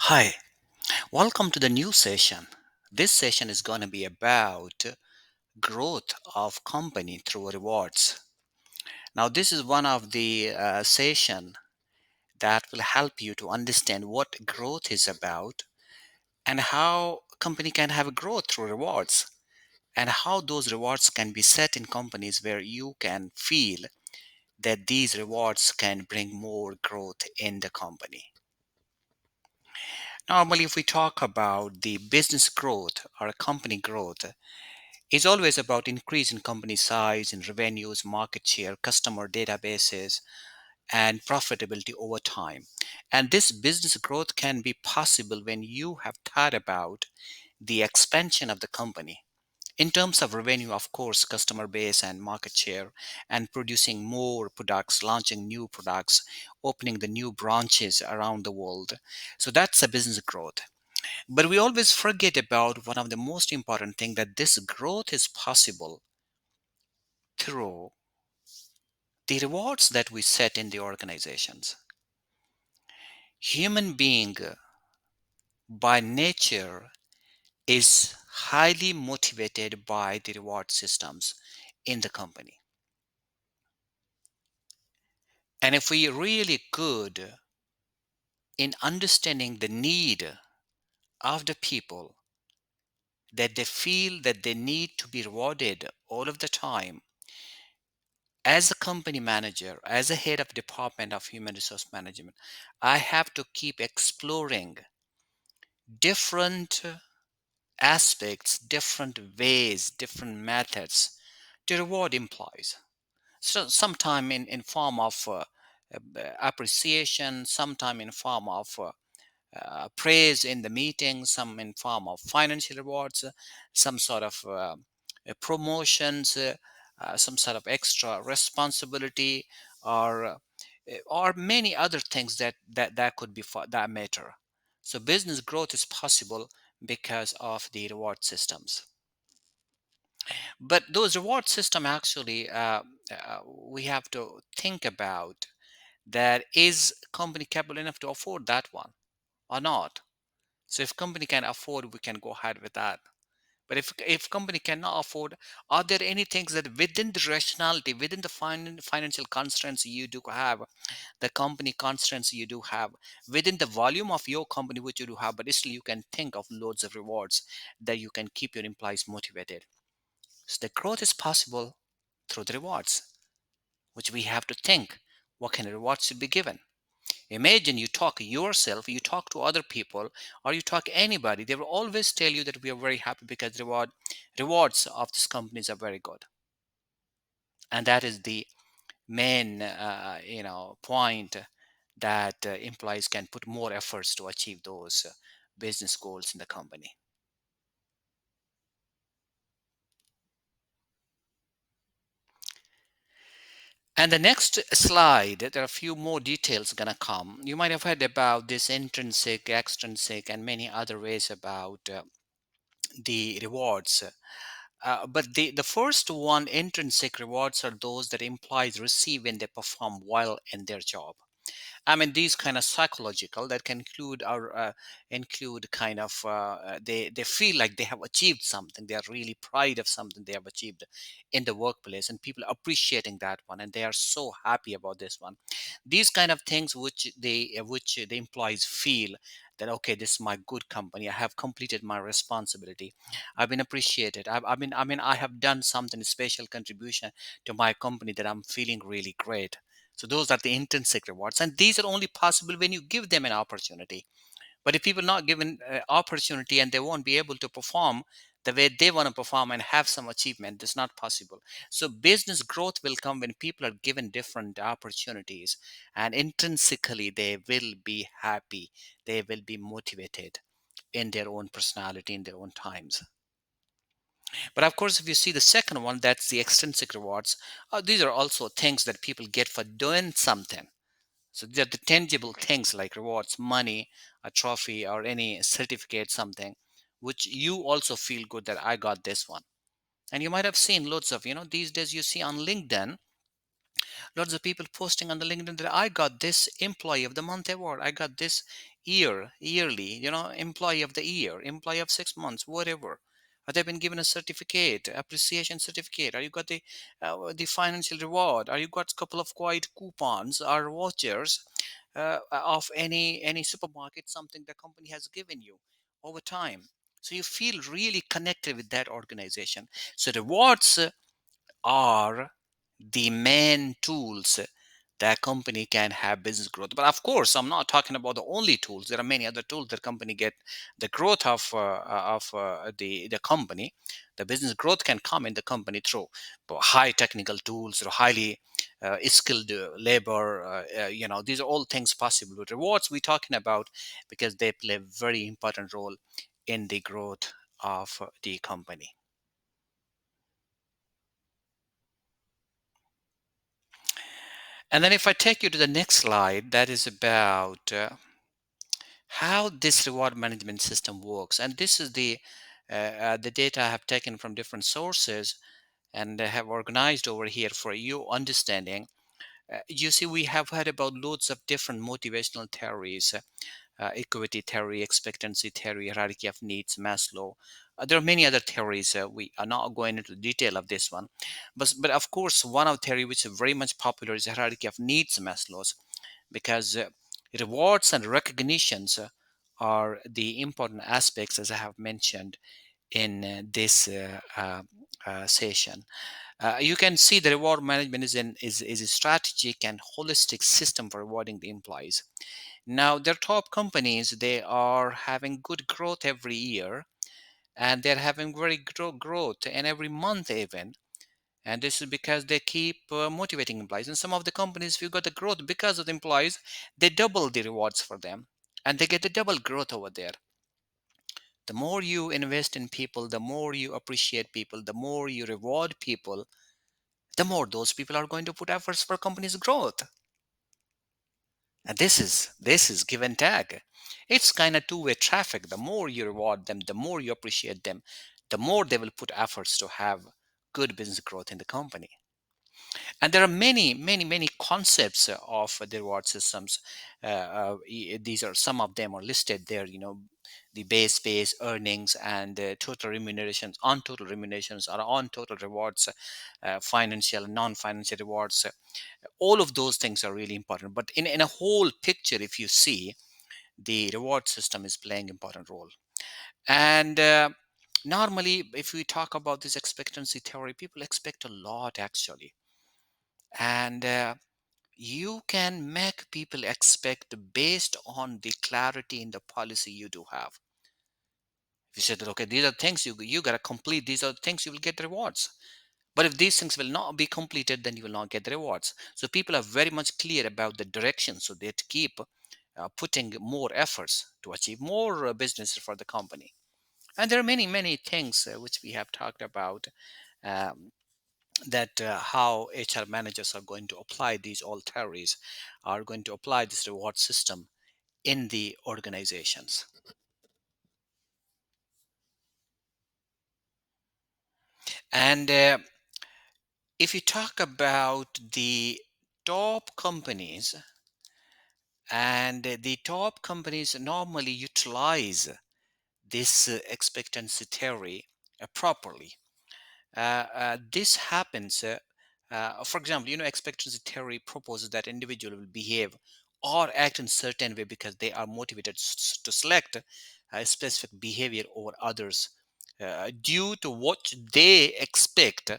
Hi, welcome to the new session. This session is going to be about growth of company through rewards. Now, this is one of the session that will help you to understand what growth is about and how company can have growth through rewards and how those rewards can be set in companies where you can feel that these rewards can bring more growth in the company. Normally, if we talk about the business growth or company growth, is always about increase in company size and revenues, market share, customer databases, and profitability over time. And this business growth can be possible when you have thought about the expansion of the company. In terms of revenue, of course, customer base and market share, and producing more products, launching new products, opening the new branches around the world. So that's a business growth. But we always forget about one of the most important things, that this growth is possible through the rewards that we set in the organizations. Human being by nature is highly motivated by the reward systems in the company. And if we really good in understanding the need of the people, that they feel that they need to be rewarded all of the time, as a company manager, as a head of department of human resource management, I have to keep exploring different aspects, different ways, different methods to reward employees. So sometime in form of appreciation, sometime in form of praise in the meeting, some in form of financial rewards, some sort of promotions, some sort of extra responsibility, or many other things that could be for that matter. So business growth is possible because of the reward systems. But those reward system actually, we have to think about that, is company capable enough to afford that one or not? So if company can afford, we can go ahead with that. But if company cannot afford, are there any things that within the rationality, within the financial constraints you do have, the company constraints you do have, within the volume of your company which you do have, but still you can think of loads of rewards that you can keep your employees motivated. So the growth is possible through the rewards, which we have to think what kind of rewards should be given. Imagine you talk yourself, you talk to other people, or you talk anybody, they will always tell you that we are very happy because rewards of these companies are very good. And that is the main point, that employees can put more efforts to achieve those business goals in the company. And the next slide, there are a few more details gonna come. You might have heard about this intrinsic, extrinsic, and many other ways about the rewards. But the first one, intrinsic rewards, are those that employees receive when they perform well in their job. I mean, these kind of psychological that can include kind of they feel like they have achieved something. They are really proud of something they have achieved in the workplace, and people appreciating that one, and they are so happy about this one. These kind of things which the employees feel that, okay, this is my good company. I have completed my responsibility. I've been appreciated. I have done something special contribution to my company, that I'm feeling really great. So those are the intrinsic rewards, and these are only possible when you give them an opportunity. But if people not given opportunity, and they won't be able to perform the way they want to perform and have some achievement, it's not possible. So business growth will come when people are given different opportunities, and intrinsically they will be happy. They will be motivated in their own personality, in their own times. But of course, if you see the second one, that's the extrinsic rewards. These are also things that people get for doing something. So they're the tangible things like rewards, money, a trophy, or any certificate, something which you also feel good that I got this one. And you might have seen loads of, these days you see on LinkedIn, Lots of people posting on the LinkedIn that I got this employee of the month award, I got this yearly, employee of the year, employee of 6 months, whatever. Or they've been given a certificate, appreciation certificate, or you got the financial reward, or you got a couple of quiet coupons or vouchers of any supermarket, something the company has given you over time. So you feel really connected with that organization. So rewards are the main tools that company can have business growth. But of course, I'm not talking about the only tools. There are many other tools that company get the growth of the company. The business growth can come in the company through high technical tools or highly skilled labor. These are all things possible. With rewards, we're talking about because they play a very important role in the growth of the company. And then if I take you to the next slide, that is about how this reward management system works. And this is the data I have taken from different sources and have organized over here for you understanding. You see, we have heard about loads of different motivational theories, equity theory, expectancy theory, hierarchy of needs, Maslow. There are many other theories. We are not going into detail of this one, but of course, one of theory which is very much popular is the hierarchy of needs, Maslow's, because rewards and recognitions are the important aspects, as I have mentioned in this session. You can see the reward management is a strategic and holistic system for rewarding the employees. Now, their top companies, they are having good growth every year, and they're having very growth and every month even. And this is because they keep motivating employees. And some of the companies, if you got the growth because of the employees, they double the rewards for them, and they get the double growth over there. The more you invest in people, the more you appreciate people, the more you reward people, the more those people are going to put efforts for company's growth. And this is give and tag. It's kind of two-way traffic. The more you reward them, the more you appreciate them, the more they will put efforts to have good business growth in the company. And there are many, many, many concepts of the reward systems. These are some of them are listed there. The base pay, earnings, and total remunerations, on total remunerations, or on total rewards, financial and non-financial rewards. All of those things are really important. But in a whole picture, if you see, the reward system is playing important role. And normally, if we talk about this expectancy theory, people expect a lot actually. And you can make people expect based on the clarity in the policy you do have. If you said that, okay, these are things you got to complete, these are the things you will get the rewards. But if these things will not be completed, then you will not get the rewards. So people are very much clear about the direction, so they keep putting more efforts to achieve more business for the company. And there are many, many things which we have talked about, um, that how HR managers are going to apply these all theories, are going to apply this reward system in the organizations. And if you talk about the top companies, and the top companies normally utilize this expectancy theory properly. This happens, for example, expectancy theory proposes that individual will behave or act in certain way because they are motivated to select a specific behavior over others due to what they expect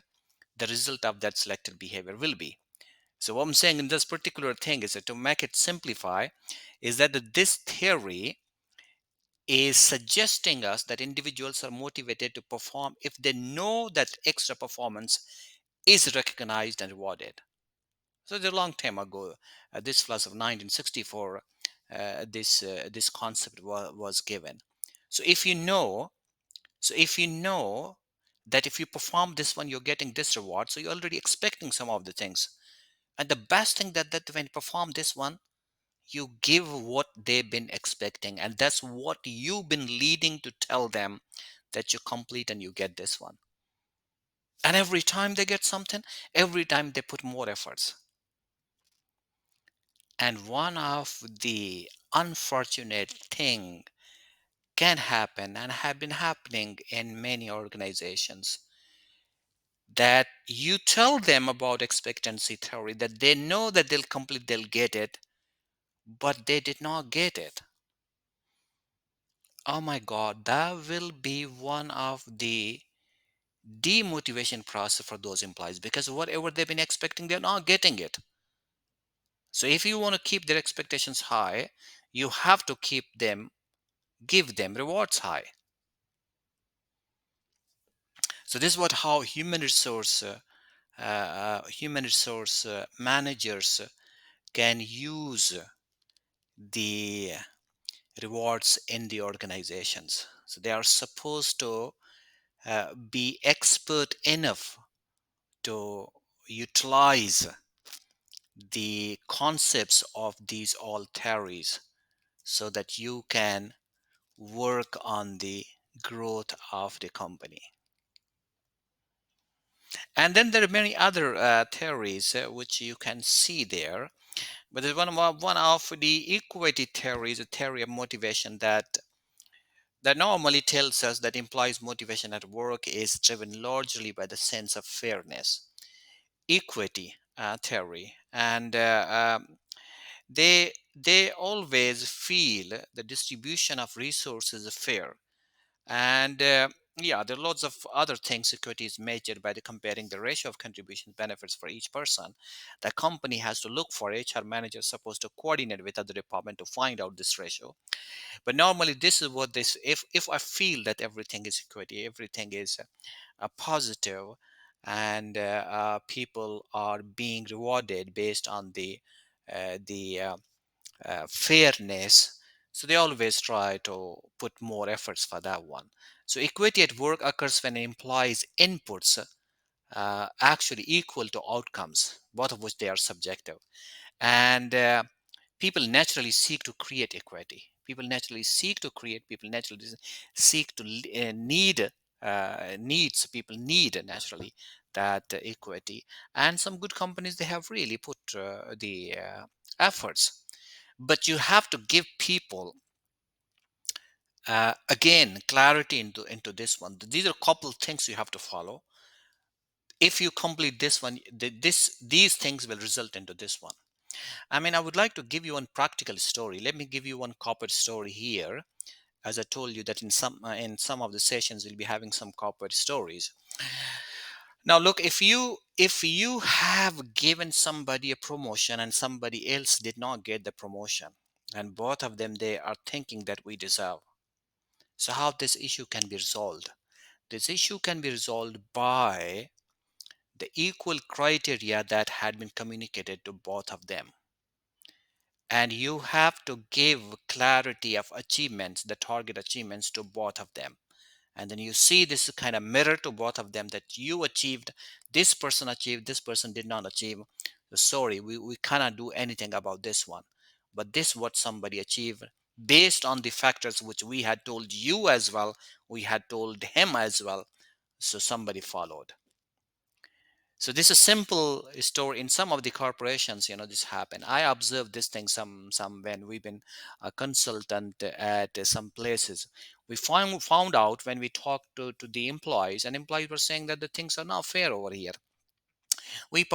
the result of that selected behavior will be. So what I'm saying in this particular thing is that to make it simplify, is that this theory is suggesting us that individuals are motivated to perform if they know that extra performance is recognized and rewarded. So the long time ago, this was of 1964, this concept was given. So if you know that if you perform this one, you're getting this reward, so you're already expecting some of the things. And the best thing that when you perform this one, you give what they've been expecting, and that's what you've been leading to tell them that you complete and you get this one. And every time they get something, every time they put more efforts. And one of the unfortunate thing can happen and have been happening in many organizations, that you tell them about expectancy theory, that they know that they'll complete, they'll get it, but they did not get it. Oh my God, that will be one of the demotivation process for those employees, because whatever they've been expecting, they're not getting it. So if you want to keep their expectations high, you have to give them rewards high. So this is what how human resource managers can use the rewards in the organizations. So they are supposed to be expert enough to utilize the concepts of these all theories, so that you can work on the growth of the company. And then there are many other theories which you can see there. But there's one of the equity theories, a theory of motivation that normally tells us that employees' motivation at work is driven largely by the sense of fairness. Equity theory, and they always feel the distribution of resources is fair. And yeah, there are lots of other things. Equity is measured by the comparing the ratio of contribution benefits for each person. The company has to look for. HR manager is supposed to coordinate with other department to find out this ratio. But normally this is what this, if I feel that everything is equity, everything is positive, and people are being rewarded based on the fairness, so they always try to put more efforts for that one. So equity at work occurs when it implies inputs actually equal to outcomes, both of which they are subjective. And people naturally seek to create equity. People naturally seek to create. People naturally seek to need needs. People need naturally that equity. And some good companies, they have really put the efforts. But you have to give people again clarity into this one. These are a couple of things you have to follow. If you complete this one, these things will result into this one. I mean, I would like to give you one practical story. Let me give you one corporate story here. As I told you that in some of the sessions we'll be having some corporate stories. Now look, if you have given somebody a promotion and somebody else did not get the promotion, and both of them, they are thinking that we deserve. So how this issue can be resolved? This issue can be resolved by the equal criteria that had been communicated to both of them. And you have to give clarity of achievements, the target achievements, to both of them. And then you see this kind of mirror to both of them, that you achieved, this person achieved, this person did not achieve. So sorry, we cannot do anything about this one. But this what somebody achieved based on the factors which we had told you as well, we had told him as well. So somebody followed. So this is a simple story. In some of the corporations, this happen. I observed this thing some when we've been a consultant at some places. We found out when we talked to the employees, and employees were saying that the things are not fair over here. We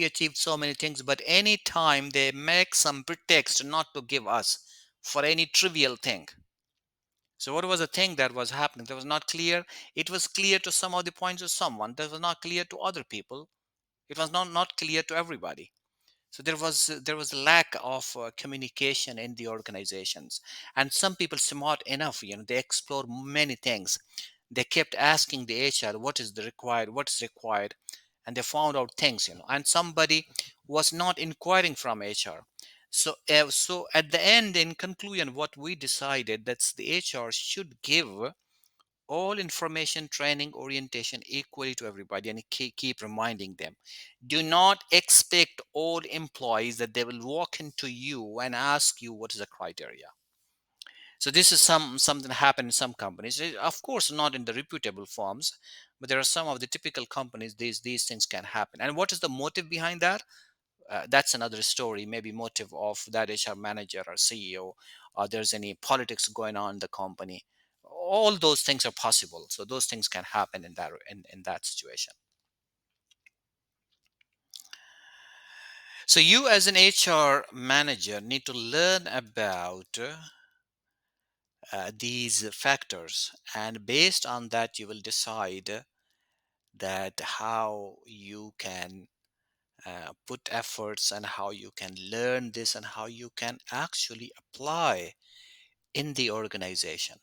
achieved so many things, but any time they make some pretext not to give us for any trivial thing. So what was the thing that was happening that was not clear? It was clear to some of the points of someone, that was not clear to other people. It was not clear to everybody. So there was lack of communication in the organizations. And some people smart enough, they explore many things. They kept asking the HR what is required, and they found out things, and somebody was not inquiring from HR. So at the end, in conclusion, what we decided, that's the HR should give all information, training, orientation equally to everybody, and keep reminding them. Do not expect all employees that they will walk into you and ask you what is the criteria. So this is something that happened in some companies. Of course, not in the reputable firms, but there are some of the typical companies. These things can happen. And what is the motive behind that? that's another story, maybe motive of that HR manager or CEO, or there's any politics going on in the company. All those things are possible, so those things can happen in that situation. So you as an HR manager need to learn about these factors, and based on that you will decide that how you can put efforts, and how you can learn this, and how you can actually apply in the organization.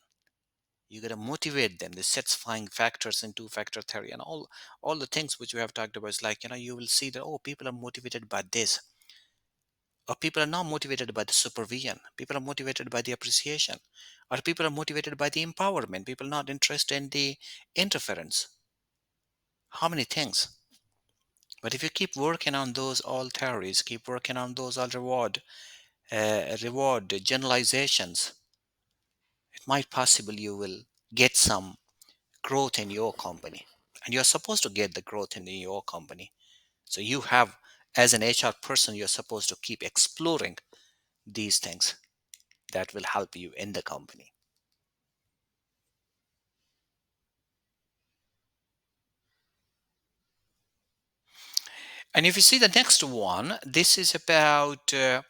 You got to motivate them, the satisfying factors and two factor theory and all the things which we have talked about. Is like, you will see that, oh, people are motivated by this, or people are not motivated by the supervision, people are motivated by the appreciation, or people are motivated by the empowerment, people are not interested in the interference. How many things? But if you keep working on those all theories, keep working on those all reward generalizations, it might possible you will get some growth in your company, and you're supposed to get the growth in your company. So you have, as an HR person, you're supposed to keep exploring these things that will help you in the company. And if you see the next one, this is about the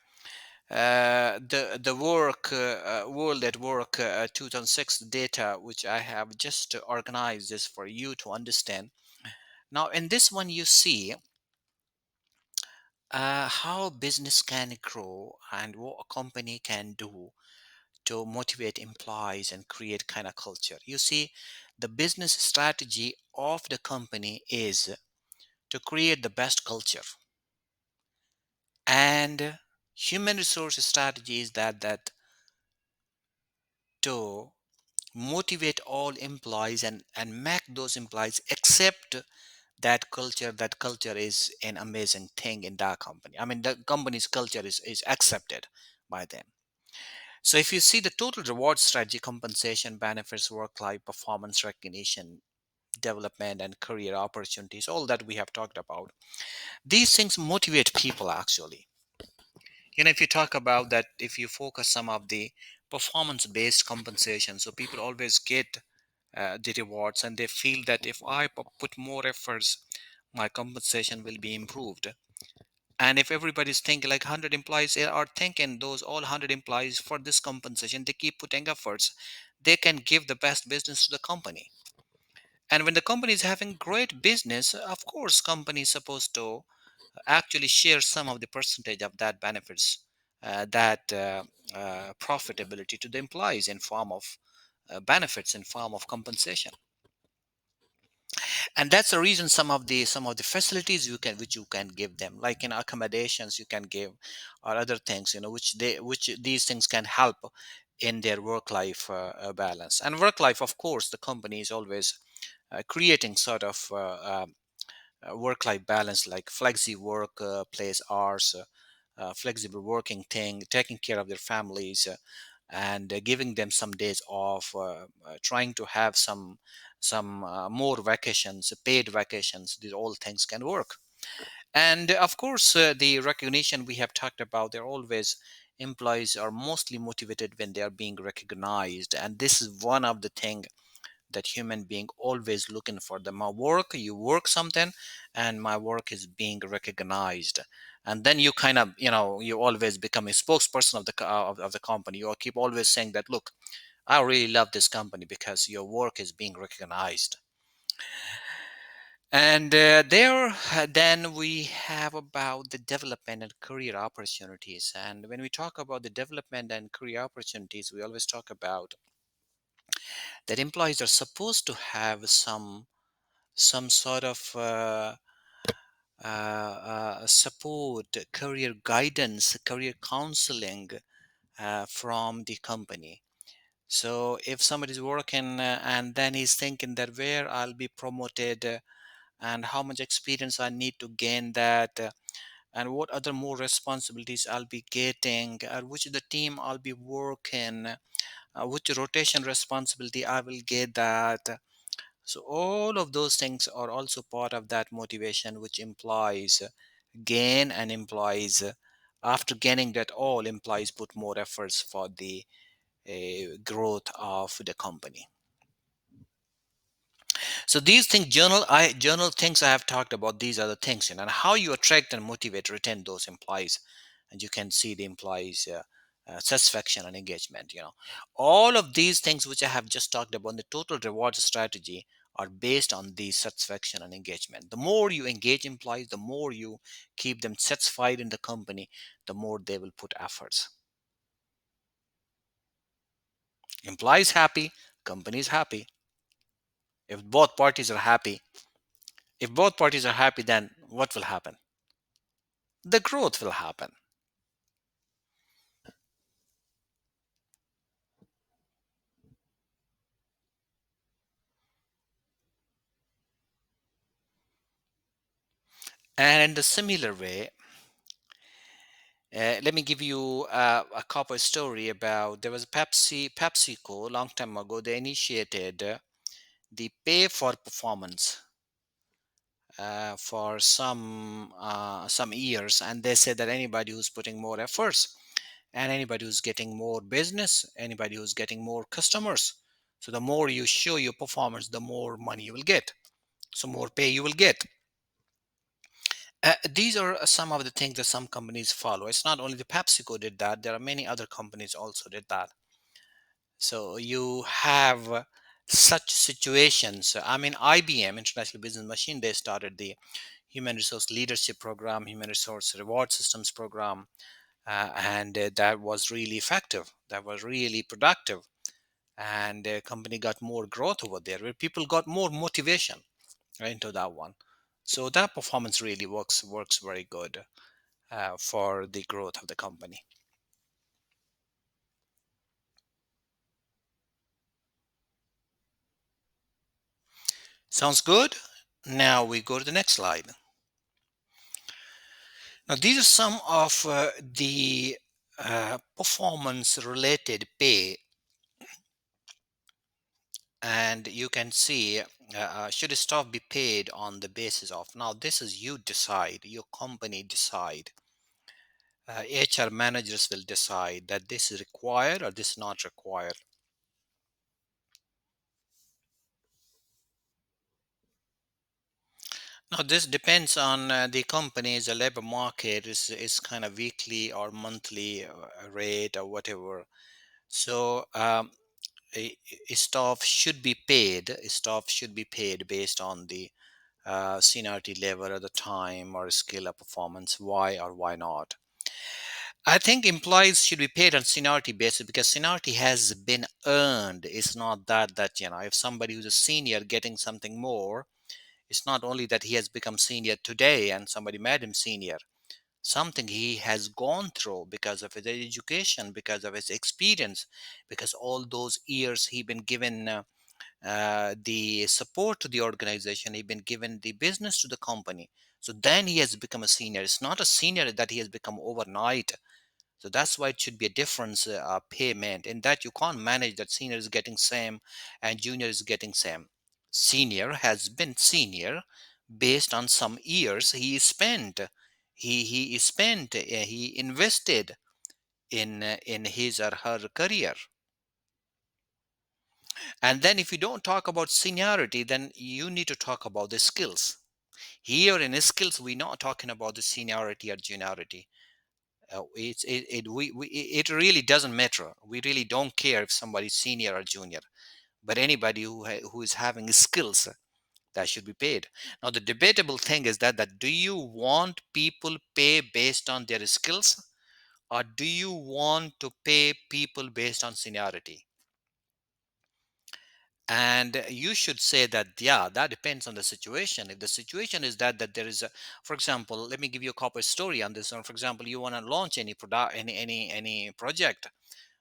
work world at work 2006 data, which I have just organized this for you to understand. Now in this one you see how business can grow and what a company can do to motivate employees and create kind of culture. You see, the business strategy of the company is to create the best culture, and human resource strategy is that to motivate all employees and make those employees accept that culture is an amazing thing in that company. I mean, the company's culture is accepted by them. So if you see the total reward strategy, compensation, benefits, work life, performance recognition, development, and career opportunities, all that we have talked about, these things motivate people actually. If you talk about that, if you focus some of the performance based compensation, so people always get the rewards, and they feel that if I put more efforts, my compensation will be improved. And if everybody's thinking, like 100 employees are thinking, those all 100 employees for this compensation, they keep putting efforts, they can give the best business to the company. And when the company is having great business, of course company is supposed to actually share some of the percentage of that benefits, that profitability to the employees in form of benefits, in form of compensation. And that's the reason some of the facilities you can which you can give them, like in accommodations you can give, or other things, which these things can help in their work life balance. And work life, of course, the company is always creating sort of work life balance, like flexi work place hours, flexible working thing, taking care of their families, and giving them some days off, trying to have some more vacations, paid vacations. These all things can work. And of course, the recognition we have talked about, they're always, employees are mostly motivated when they are being recognized, and this is one of the thing that human being always looking for. The my work, you work something, and my work is being recognized. And then you kind of, you always become a spokesperson of the company. You keep always saying that, look, I really love this company because your work is being recognized. And there, then we have about the development and career opportunities. And when we talk about the development and career opportunities, we always talk about that employees are supposed to have some sort of support, career guidance, career counseling from the company. So if somebody's working and then he's thinking that where I'll be promoted, and how much experience I need to gain that, and what other more responsibilities I'll be getting, which the team I'll be working, which rotation responsibility I will get that. So all of those things are also part of that motivation, which implies gain, and employees after gaining that all, employees put more efforts for the growth of the company. So these things, journal things I have talked about, these are the things, and how you attract and motivate, retain those employees, and you can see the employees satisfaction and engagement. All of these things which I have just talked about, the total reward strategy, are based on the satisfaction and engagement. The more you engage employees, the more you keep them satisfied in the company, the more they will put efforts. Employees happy, company is happy. If both parties are happy, if both parties are happy, then what will happen? The growth will happen. And in the similar way, let me give you a couple story about, there was PepsiCo a long time ago. They initiated the pay for performance for some years, and they said that anybody who's putting more efforts, and anybody who's getting more business, anybody who's getting more customers, so the more you show your performance, the more money you will get, so more pay you will get. These are some of the things that some companies follow. It's not only the PepsiCo did that. There are many other companies also did that. So you have such situations. I mean, IBM, International Business Machine, they started the Human Resource Leadership Program, Human Resource Reward Systems Program, and that was really effective. That was really productive, and the company got more growth over there, where people got more motivation right, into that one. So that performance really works very good for the growth of the company. Sounds good. Now we go to the next slide. Now these are some of the performance related pay, and you can see should staff be paid on the basis of, now this is you decide, your company decide, HR managers will decide that this is required or this is not required. Now, this depends on the company's labor market is kind of weekly or monthly rate or whatever. So, staff should be paid. Staff should be paid based on the seniority level at the time or skill or performance. Why or why not? I think employees should be paid on seniority basis because seniority has been earned. It's not that if somebody who's a senior getting something more, it's not only that he has become senior today and somebody made him senior. Something he has gone through because of his education, because of his experience, because all those years he been given the support to the organization, he been given the business to the company. So then he has become a senior. It's not a senior that he has become overnight. So that's why it should be a difference payment. In that you can't manage that senior is getting same and junior is getting same. Senior has been senior based on some years he spent. He spent. He invested in his or her career. And then if you don't talk about seniority, then you need to talk about the skills. Here in skills, we're not talking about the seniority or juniority. It really doesn't matter. We really don't care if somebody's senior or junior, but anybody who is having skills, that should be paid. Now the debatable thing is that do you want people pay based on their skills, or do you want to pay people based on seniority? And you should say that, yeah, that depends on the situation. If the situation is that there is a, for example, let me give you a corporate story on this one. For example, you want to launch any product, any project,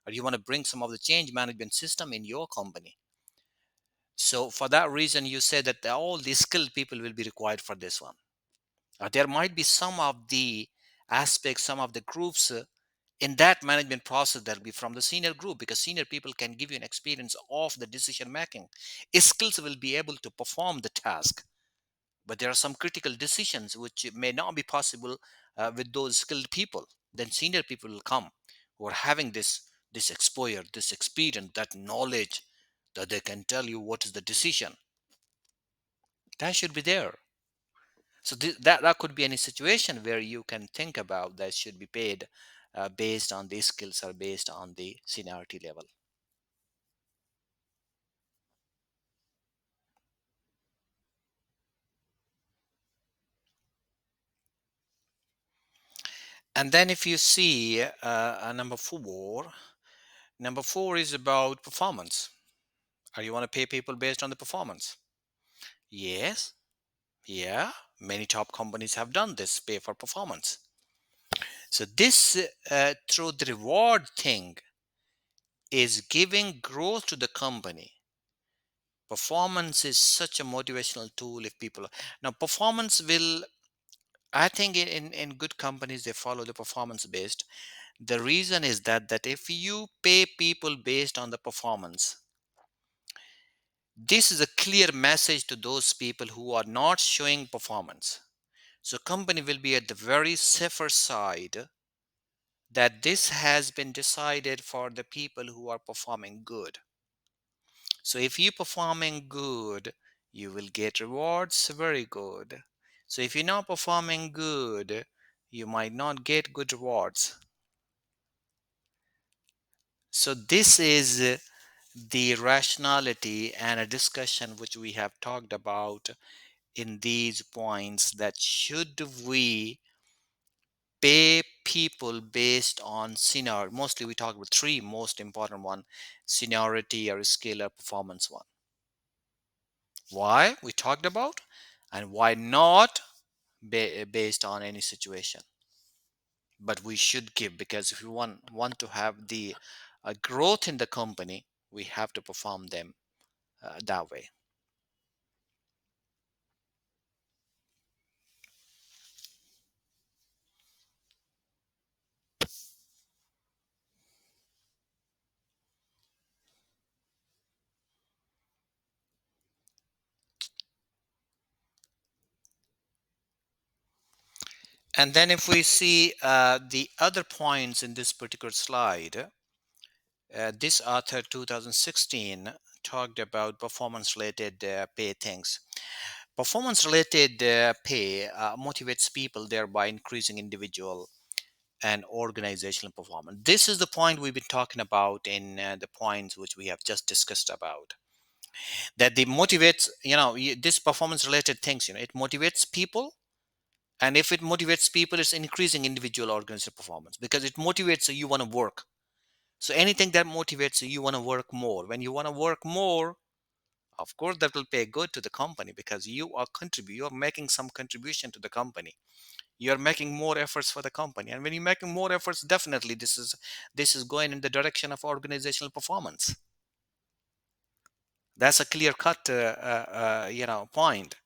or you want to bring some of the change management system in your company. So for that reason, you say that all the skilled people will be required for this one. There might be some of the aspects, some of the groups in that management process that will be from the senior group, because senior people can give you an experience of the decision making. Skills will be able to perform the task, but there are some critical decisions which may not be possible with those skilled people. Then senior people will come who are having this exposure, this experience, that knowledge, that they can tell you what is the decision. That should be there. So that could be any situation where you can think about that should be paid based on these skills or based on the seniority level. And then if you see number four is about performance. Are you want to pay people based on the performance? Yes. Yeah. Many top companies have done this, pay for performance. So this through the reward thing is giving growth to the company. Performance is such a motivational tool. If people now performance will, I think in good companies they follow the performance based. The reason is that if you pay people based on the performance, this is a clear message to those people who are not showing performance. So company will be at the very safer side that this has been decided for the people who are performing good. So if you performing good, you will get rewards very good. So if you're not performing good, you might not get good rewards. So this is the rationality and a discussion which we have talked about in these points, that should we pay people based on senior, mostly we talk about three most important one: seniority or skill or performance one. Why we talked about, and why not based on any situation, but we should give, because if we want to have the growth in the company, we have to perform them that way. And then if we see the other points in this particular slide, this author 2016 talked about performance related pay things. Performance related pay motivates people, thereby increasing individual and organizational performance. This is the point we've been talking about in the points which we have just discussed about. That the motivates, this performance related things, it motivates people. And if it motivates people, it's increasing individual organizational performance, because it motivates you want to work. So anything that motivates you, you want to work more. When you want to work more, of course, that will pay good to the company, because you are making some contribution to the company. You're making more efforts for the company, and when you're making more efforts, definitely this is going in the direction of organizational performance. That's a clear cut point.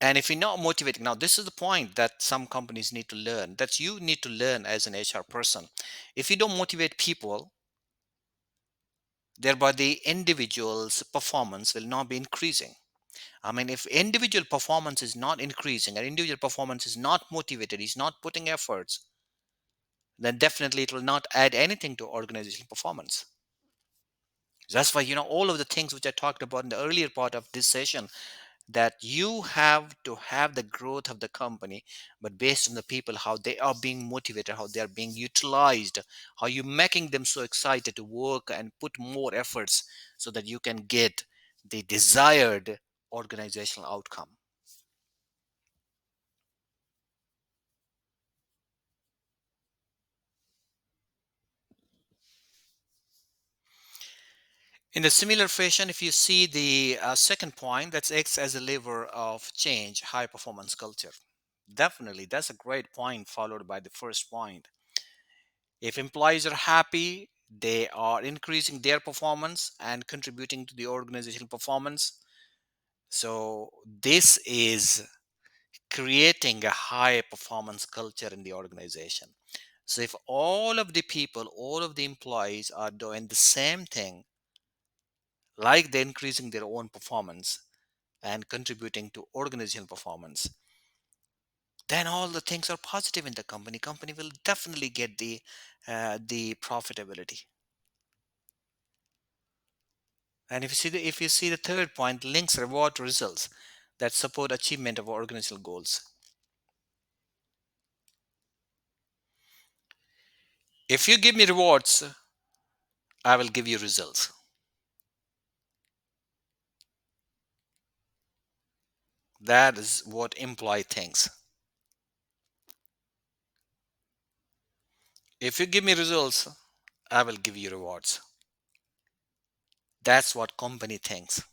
And if you're not motivating, now this is the point that some companies need to learn, that you need to learn as an HR person. If you don't motivate people, thereby the individual's performance will not be increasing. I mean, if individual performance is not increasing and individual performance is not motivated, he's not putting efforts, then definitely it will not add anything to organizational performance. That's why, all of the things which I talked about in the earlier part of this session, that you have to have the growth of the company, but based on the people, how they are being motivated, how they are being utilized, how you making them so excited to work and put more efforts so that you can get the desired organizational outcome. In the similar fashion, if you see the second point, that acts as a lever of change, high performance culture. Definitely, that's a great point, followed by the first point. If employees are happy, they are increasing their performance and contributing to the organizational performance. So, this is creating a high performance culture in the organization. So, if all of the people, all of the employees are doing the same thing, like they're increasing their own performance, and contributing to organizational performance, then all the things are positive in the company will definitely get the profitability. And if you see the third point, links reward results that support achievement of organizational goals. If you give me rewards, I will give you results. That is what employee thinks. If you give me results, I will give you rewards. That's what company thinks.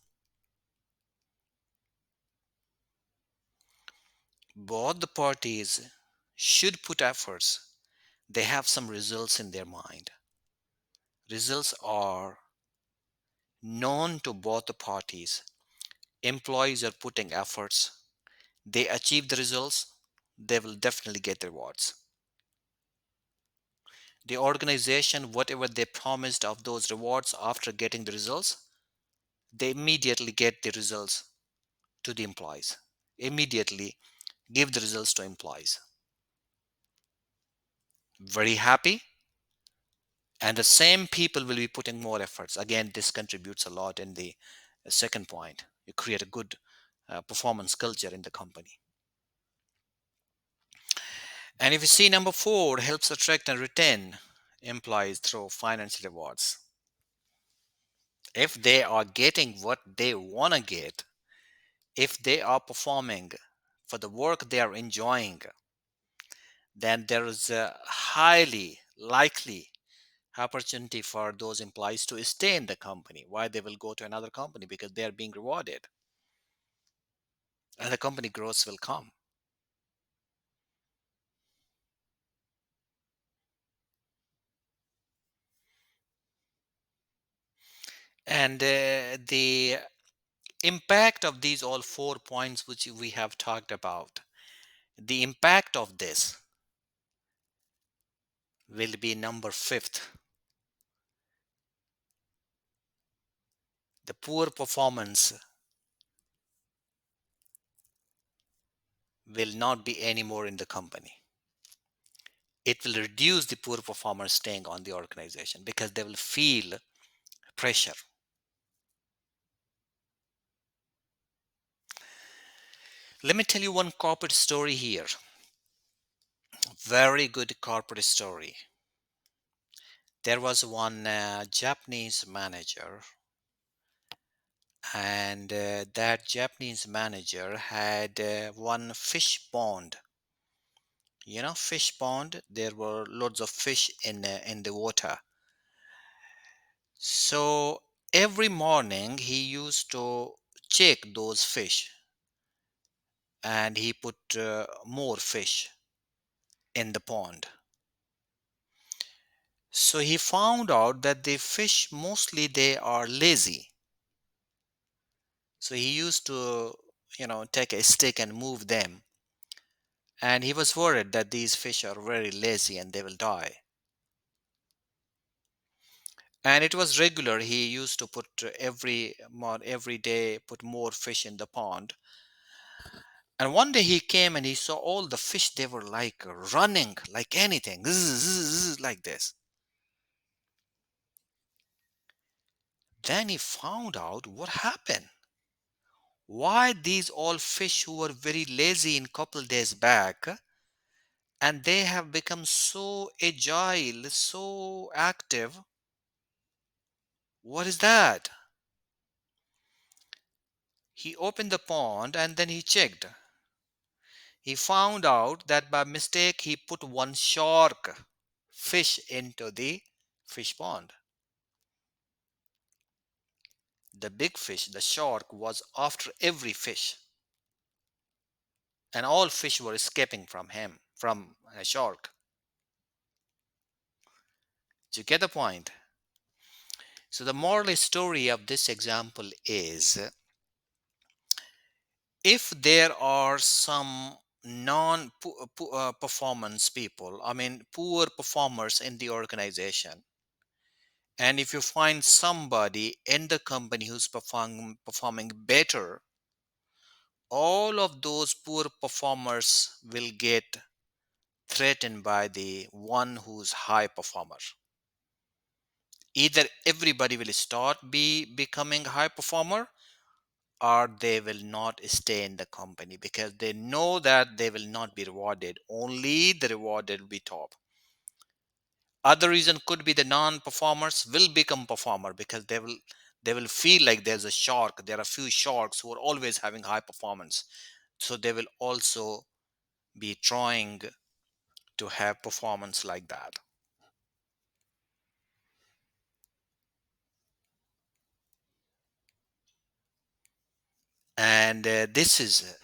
Both the parties should put efforts. They have some results in their mind. Results are known to both the parties. Employees are putting efforts. They achieve the results, they will definitely get rewards. The organization, whatever they promised of those rewards after getting the results, they immediately get the results to the employees. Immediately give the results to employees. Very happy. And the same people will be putting more efforts. Again, this contributes a lot in the second point. You create a good performance culture in the company. And if you see number 4, helps attract and retain employees through financial rewards. If they are getting what they want to get, if they are performing for the work they are enjoying, then there is a highly likely opportunity for those employees to stay in the company. Why they will go to another company? Because they are being rewarded and the company growth will come. And the impact of these all 4 points which we have talked about, the impact of this will be number 5th. The poor performance will not be anymore in the company. It will reduce the poor performers staying on the organization because they will feel pressure. Let me tell you one corporate story here. Very good corporate story. There was one Japanese manager, and that Japanese manager had one fish pond. You know, fish pond. There were loads of fish in the water. So every morning he used to check those fish, and he put more fish in the pond. So he found out that the fish mostly they are lazy. So he used to, take a stick and move them. And he was worried that these fish are very lazy and they will die. And it was regular. He used to put every day, put more fish in the pond. And one day he came and he saw all the fish. They were like running like anything, zzz, zzz, zzz, like this. Then he found out what happened. Why these all fish who were very lazy in couple days back, and they have become so agile, so active. What is that? He opened the pond and then he checked. He found out that by mistake he put one shark fish into the fish pond. The big fish, the shark, was after every fish, and all fish were escaping from him, from a shark. Do you get the point? So the moral story of this example is, if there are some non performance people, I mean poor performers in the organization, and if you find somebody in the company who's performing better, all of those poor performers will get threatened by the one who's high performer. Either everybody will start becoming high performer, or they will not stay in the company because they know that they will not be rewarded. Only the rewarded will be top. Other reason could be the non-performers will become performer because they will feel like there's a shark. There are a few sharks who are always having high performance, so they will also be trying to have performance like that. And this is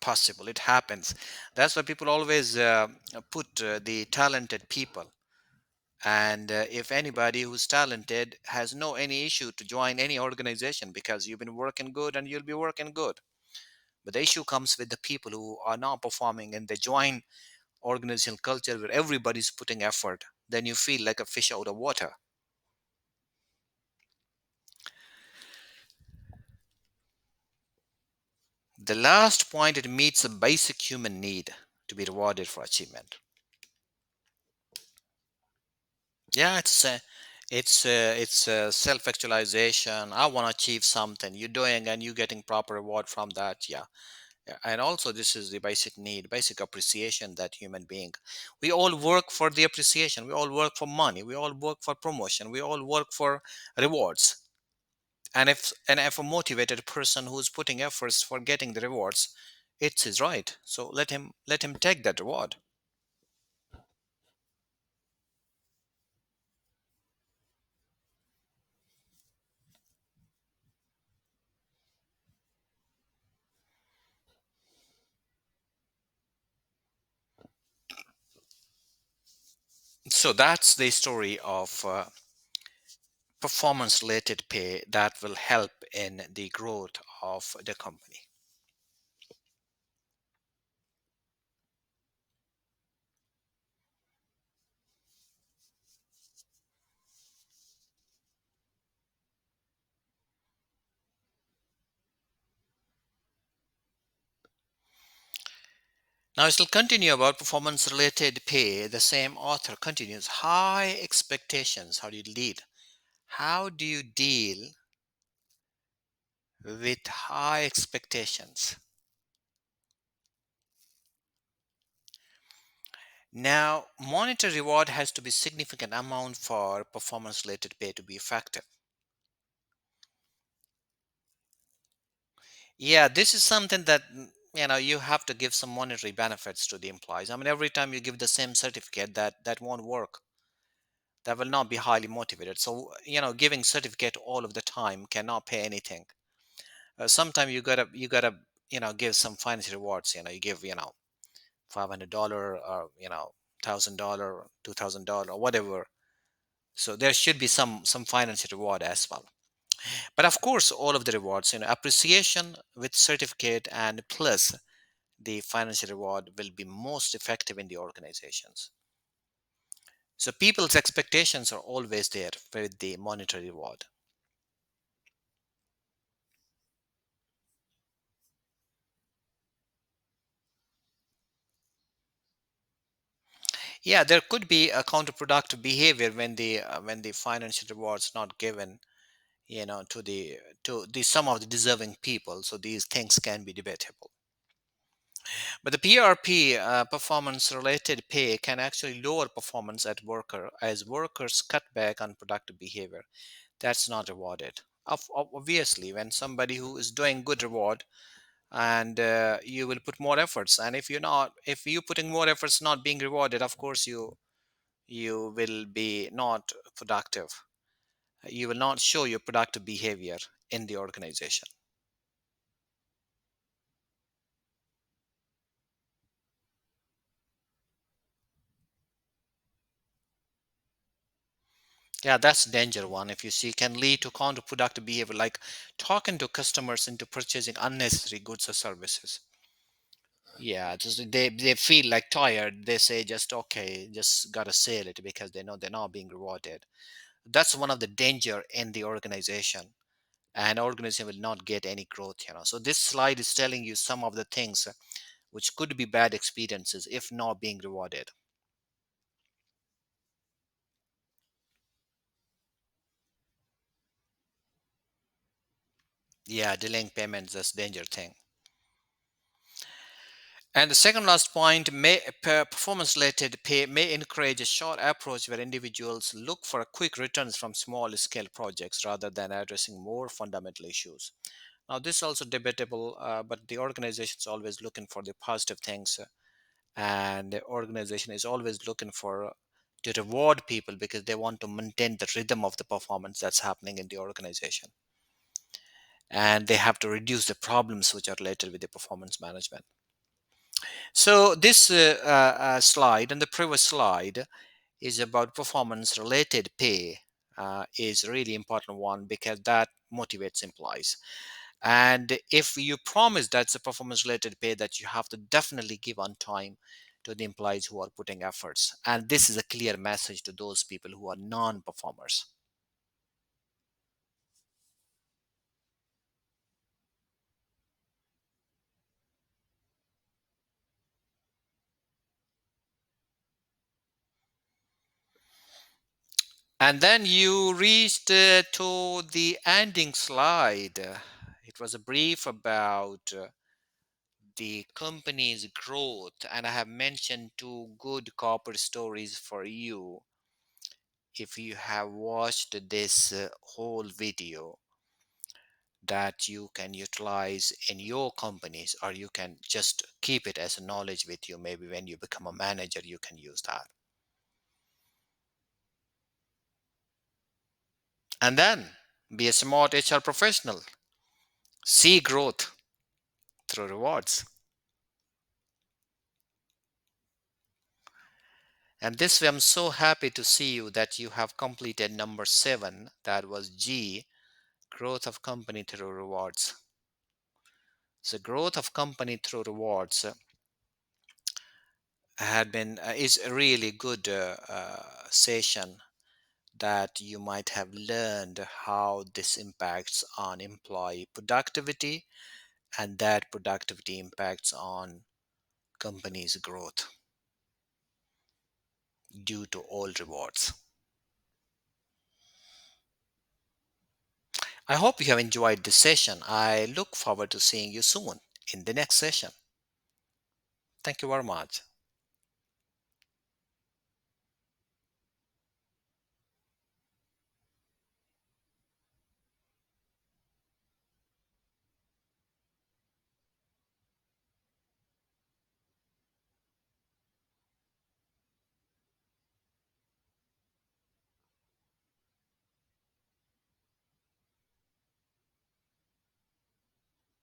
possible, it happens. That's why people always put the talented people. And if anybody who's talented has no any issue to join any organization because you've been working good and you'll be working good. But the issue comes with the people who are not performing and they join organizational culture where everybody's putting effort. Then you feel like a fish out of water. The last point, it meets a basic human need to be rewarded for achievement. Yeah, it's self-actualization. I want to achieve something. You're doing and you're getting proper reward from that. Yeah. Yeah, and also this is the basic need, basic appreciation that human being. We all work for the appreciation. We all work for money. We all work for promotion. We all work for rewards. And if a motivated person who's putting efforts for getting the rewards, it's his right. So let him take that reward. So that's the story of performance related pay that will help in the growth of the company. Now, it will continue about performance related pay. The same author continues high expectations. How do you lead? How do you deal with high expectations? Now, monetary reward has to be significant amount for performance related pay to be effective. Yeah, this is something that you have to give some monetary benefits to the employees. I mean, every time you give the same certificate, that won't work. That will not be highly motivated. So, giving certificate all of the time cannot pay anything. Sometimes you gotta give some financial rewards. You give $500 or $1,000, $2,000, whatever. So there should be some financial reward as well. But of course, all of the rewards, appreciation with certificate and plus the financial reward will be most effective in the organizations. So people's expectations are always there with the monetary reward. Yeah, there could be a counterproductive behavior when the financial rewards not given, to the some of the deserving people. So these things can be debatable. But the PRP, performance related pay, can actually lower performance at worker as workers cut back on productive behavior. That's not rewarded. Obviously, when somebody who is doing good reward, and you will put more efforts, and if you putting more efforts not being rewarded, of course you will be not productive. You will not show your productive behavior in the organization. Yeah, that's danger one. If you see, can lead to counterproductive behavior like talking to customers into purchasing unnecessary goods or services. Yeah, just they feel like tired. They say just okay, just gotta sell it because they know they're not being rewarded. That's one of the danger in the organization. and organization will not get any growth. So this slide is telling you some of the things which could be bad experiences if not being rewarded. Yeah, delaying payments, that's danger thing. And the second last point, performance related pay may encourage a short approach where individuals look for quick returns from small scale projects rather than addressing more fundamental issues. Now, this is also debatable, but the organization is always looking for the positive things, and the organization is always looking for to reward people because they want to maintain the rhythm of the performance that's happening in the organization, and they have to reduce the problems which are related with the performance management. So this slide and the previous slide is about performance related pay, is a really important one because that motivates employees. And if you promise that's a performance related pay, that you have to definitely give on time to the employees who are putting efforts. And this is a clear message to those people who are non performers. And then you reached to the ending slide. It was a brief about the company's growth, and I have mentioned two good corporate stories for you. If you have watched this whole video, that you can utilize in your companies, or you can just keep it as a knowledge with you. Maybe when you become a manager, you can use that. And then be a smart HR professional. See growth through rewards. And this way, I'm so happy to see you that you have completed number 7. That was G, growth of company through rewards. So growth of company through rewards had been is a really good session, that you might have learned how this impacts on employee productivity, and that productivity impacts on company's growth due to all rewards. I hope you have enjoyed this session. I look forward to seeing you soon in the next session. Thank you very much.